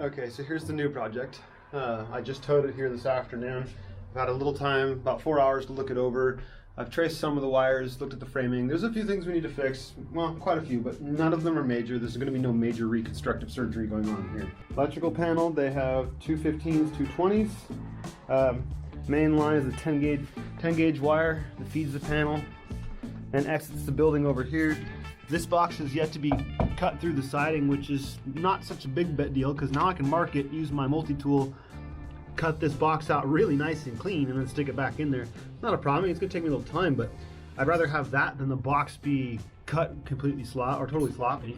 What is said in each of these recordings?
Okay, so here's the new project. I just towed it here this afternoon. I've had a little time, about 4 hours to look it over. I've traced some of the wires, looked at the framing. There's a few things we need to fix. Well, quite a few, but none of them are major. There's going to be no major reconstructive surgery going on here. Electrical panel, they have 215s, 220s. Main line is a 10 gauge wire that feeds the panel and exits the building over here. This box is yet to be cut through the siding, which is not such a big deal because now I can mark it, use my multi-tool, cut this box out really nice and clean, and then stick it back in there. Not a problem. It's gonna take me a little time, but I'd rather have that than the box be cut completely totally sloppy.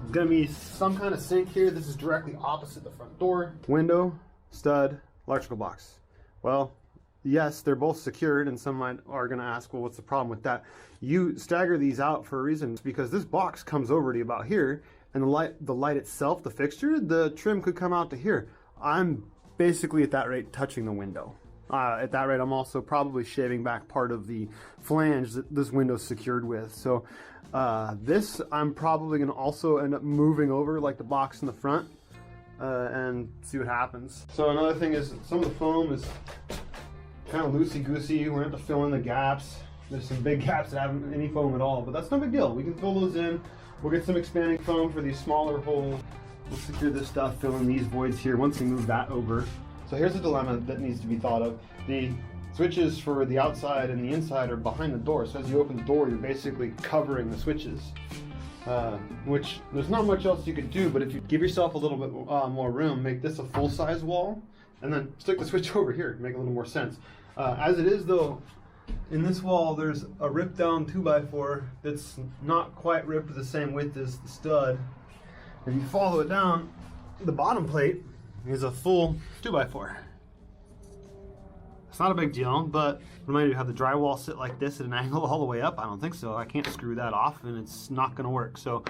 There's gonna be some kind of sink here. This is directly opposite the front door. Window, stud, electrical box. Well, yes, they're both secured, and some are gonna ask, well, what's the problem with that? You stagger these out for a reason, because this box comes over to about here, and the light itself, the fixture, the trim could come out to here. I'm basically at that rate touching the window. At that rate, I'm also probably shaving back part of the flange that this window's secured with. So this, I'm probably gonna also end up moving over like the box in the front and see what happens. So another thing is some of the foam is kind of loosey-goosey. We're gonna have to fill in the gaps. There's some big gaps that haven't any foam at all, but that's no big deal. We can fill those in. We'll get some expanding foam for these smaller holes. We'll secure this stuff, fill in these voids here once we move that over. So here's a dilemma that needs to be thought of. The switches for the outside and the inside are behind the door. So as you open the door, you're basically covering the switches, which there's not much else you could do, but if you give yourself a little bit more room, make this a full-size wall, and then stick the switch over here to make a little more sense. As it is though, in this wall there's a ripped down 2x4 that's not quite ripped to the same width as the stud. If you follow it down, the bottom plate is a full 2x4. It's not a big deal, but remind you, have the drywall sit like this at an angle all the way up? I don't think so. I can't screw that off and it's not gonna work. So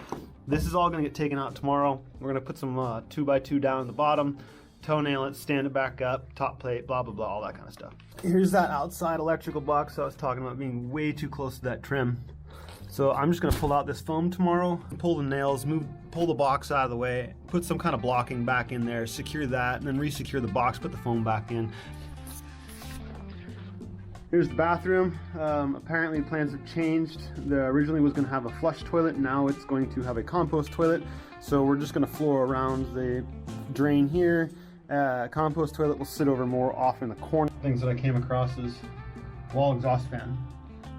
this is all gonna get taken out tomorrow. We're gonna put some 2x2 down at the bottom, toenail it, stand it back up, top plate, blah, blah, blah, all that kind of stuff. Here's that outside electrical box I was talking about being way too close to that trim. So I'm just gonna pull out this foam tomorrow, pull the nails, pull the box out of the way, put some kind of blocking back in there, secure that, and then re-secure the box, put the foam back in. Here's the bathroom. Apparently plans have changed. Originally was gonna have a flush toilet, now it's going to have a compost toilet. So we're just gonna floor around the drain here. Compost toilet will sit over more off in the corner. Things that I came across is wall exhaust fan.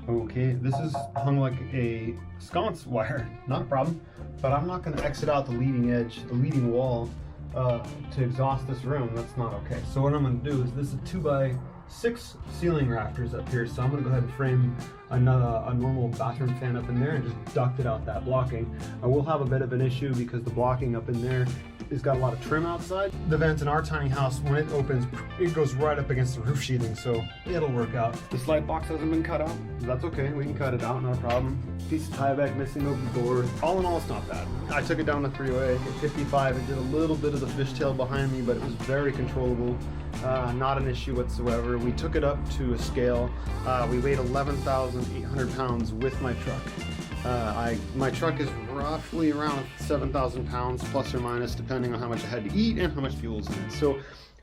Okay, this is hung like a sconce wire, not a problem, but I'm not going to exit out the leading edge, the leading wall to exhaust this room. That's not okay. So what I'm going to do is, this is 2x6 ceiling rafters up here, so I'm going to go ahead and frame a normal bathroom fan up in there and just duct it out that blocking. I will have a bit of an issue because the blocking up in there has got a lot of trim outside. The vent in our tiny house, when it opens, it goes right up against the roof sheathing, so it'll work out. This light box hasn't been cut out. That's okay, we can cut it out, no problem. Piece of tie back missing over the door. All in all, it's not bad. I took it down the freeway at 55 and did a little bit of the fishtail behind me, but it was very controllable. Not an issue whatsoever. We took it up to a scale. We weighed 11,800 pounds with my truck. My truck is roughly around 7,000 pounds, plus or minus, depending on how much I had to eat and how much fuel is in it. So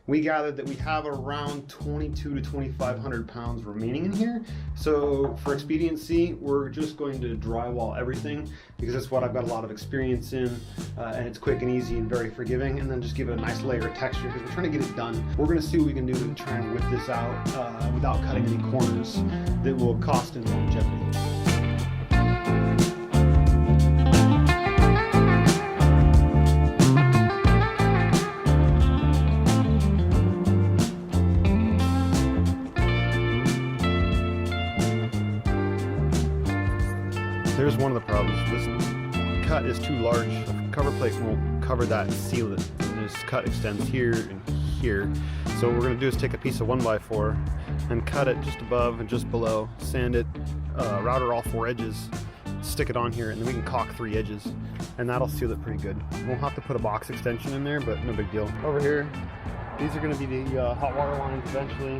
we gathered that we have around 2,200 to 2,500 pounds remaining in here. So for expediency, we're just going to drywall everything because that's what I've got a lot of experience in, and it's quick and easy and very forgiving, and then just give it a nice layer of texture because we're trying to get it done. We're going to see what we can do to try and whip this out without cutting any corners that will cost in longevity. There's one of the problems. This cut is too large. The cover plate won't cover that and seal it. And this cut extends here and here. So what we're going to do is take a piece of 1x4 and cut it just above and just below, sand it, router all 4 edges, stick it on here, and then we can caulk 3 edges, and that'll seal it pretty good. We'll have to put a box extension in there, but no big deal. Over here, these are going to be the hot water lines eventually.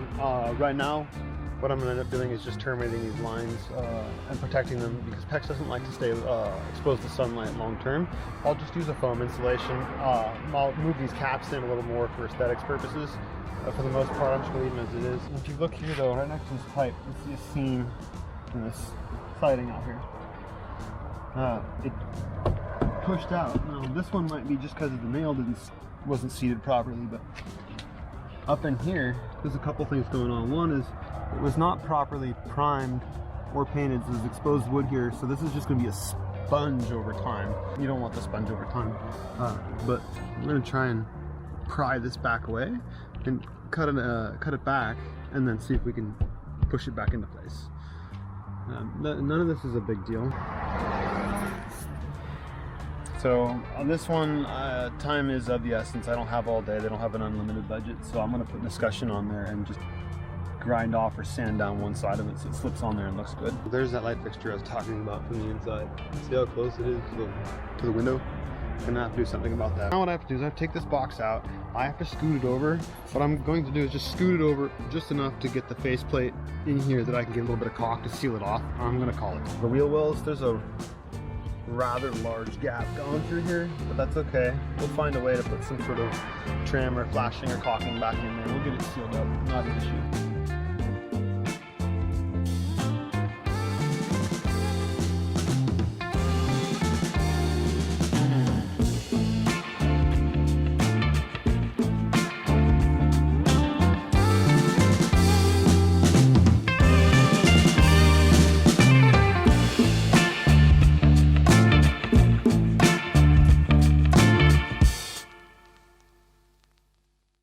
Right now, what I'm going to end up doing is just terminating these lines and protecting them, because PEX doesn't like to stay exposed to sunlight long term. I'll just use a foam insulation. I'll move these caps in a little more for aesthetics purposes. For the most part, I'm just going to leave them as it is. And if you look here though, right next to this pipe, you see a seam in this siding out here. It pushed out. Now this one might be just because the nail wasn't seated properly, but up in here, there's a couple things going on. One is it was not properly primed or painted, so there's exposed wood here, so this is just going to be a sponge over time. You don't want the sponge over time, but I'm going to try and pry this back away and cut it back, and then see if we can push it back into place. None of this is a big deal. So on this one, time is of the essence. I don't have all day. They don't have an unlimited budget, so I'm going to put discussion on there and just grind off or sand down one side of it so it slips on there and looks good. There's that light fixture I was talking about from the inside. See how close it is to the window? I'm gonna have to do something about that. Now what I have to do is I have to take this box out. I have to scoot it over. What I'm going to do is just scoot it over just enough to get the faceplate in here that I can get a little bit of caulk to seal it off. I'm gonna call it. The wheel wells, there's a rather large gap going through here, but that's okay. We'll find a way to put some sort of trim or flashing or caulking back in there. We'll get it sealed up, not an issue.